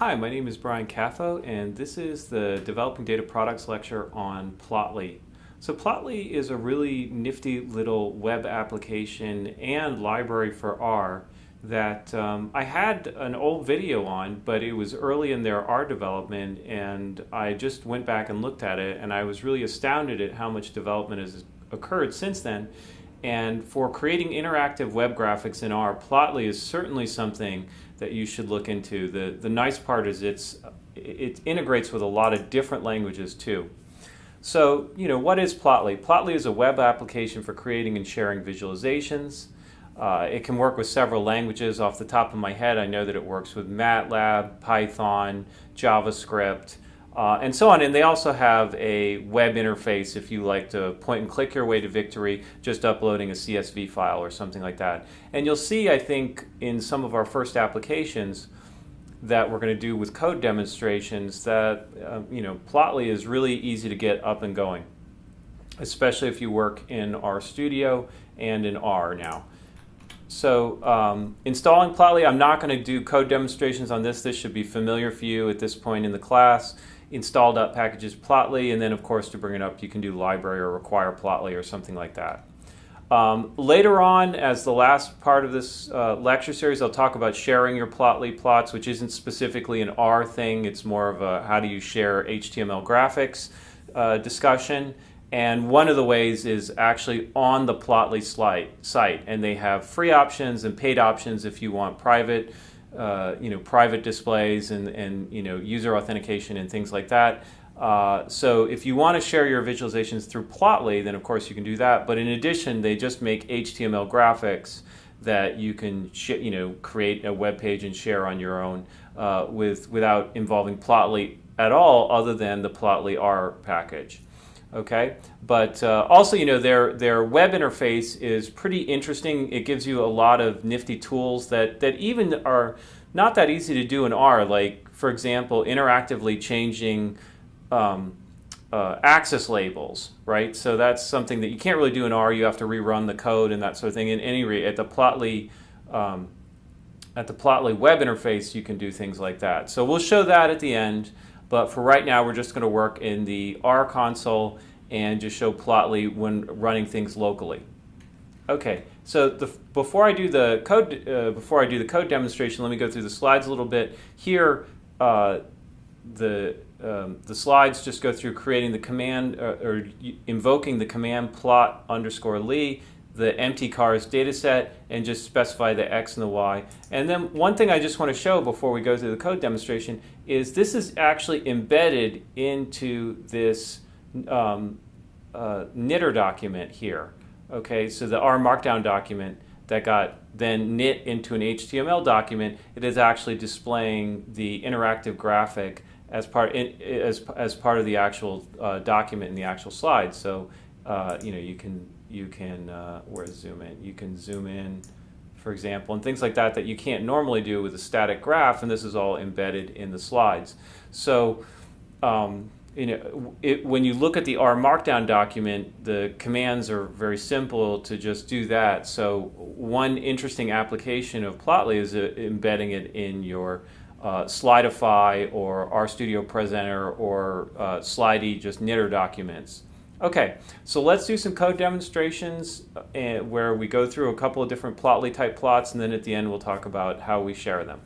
Hi, my name is Brian Caffo, and this is the Developing Data Products lecture on Plotly. So Plotly is a really nifty little web application and library for R that I had an old video on, but it was early in their R development, and I just went back and looked at it, and I was really astounded at how much development has occurred since then. And for creating interactive web graphics in R, Plotly is certainly something that you should look into. The nice part is it integrates with a lot of different languages too. So, what is Plotly? Plotly is a web application for creating and sharing visualizations. It can work with several languages. Off the top of my head, I know that it works with MATLAB, Python, JavaScript, and so on. And they also have a web interface if you like to point and click your way to victory, just uploading a CSV file or something like that. And you'll see, I think, in some of our first applications that we're going to do with code demonstrations that, Plotly is really easy to get up and going, especially if you work in RStudio and in R now. So installing Plotly, I'm not going to do code demonstrations on this. This should be familiar for you at this point in the class. Install.packages Plotly, and then of course to bring it up you can do library or require Plotly or something like that. Later on, as the last part of this lecture series, I'll talk about sharing your Plotly plots, which isn't specifically an R thing. It's more of a how do you share HTML graphics discussion. And one of the ways is actually on the Plotly site, and they have free options and paid options if you want private, private displays and user authentication and things like that. So if you want to share your visualizations through Plotly, then of course you can do that. But in addition, they just make HTML graphics that you can create a web page and share on your own without involving Plotly at all, other than the Plotly R package. Okay, but also, their web interface is pretty interesting. It gives you a lot of nifty tools that even are not that easy to do in R, like, for example, interactively changing axis labels, right? So that's something that you can't really do in R. You have to rerun the code and that sort of thing. In any rate, at the Plotly web interface, you can do things like that. So we'll show that at the end. But for right now, we're just going to work in the R console and just show Plotly when running things locally. Okay, so before I do the code demonstration, let me go through the slides a little bit. Here, the slides just go through creating the command or invoking the command plot_ly, the empty cars data set, and just specify the X and the Y. And then one thing I just want to show before we go through the code demonstration is this is actually embedded into this knitter document here. Okay, so the R Markdown document that got then knit into an HTML document, it is actually displaying the interactive graphic as part of the actual document in the actual slide. So you can where's zoom in? You can zoom in, for example, and things like that you can't normally do with a static graph, and this is all embedded in the slides. So when you look at the R Markdown document, the commands are very simple to just do that. So one interesting application of Plotly is embedding it in your Slideify or RStudio Presenter or Slidey, just knitter documents. Okay, so let's do some code demonstrations where we go through a couple of different Plotly type plots, and then at the end we'll talk about how we share them.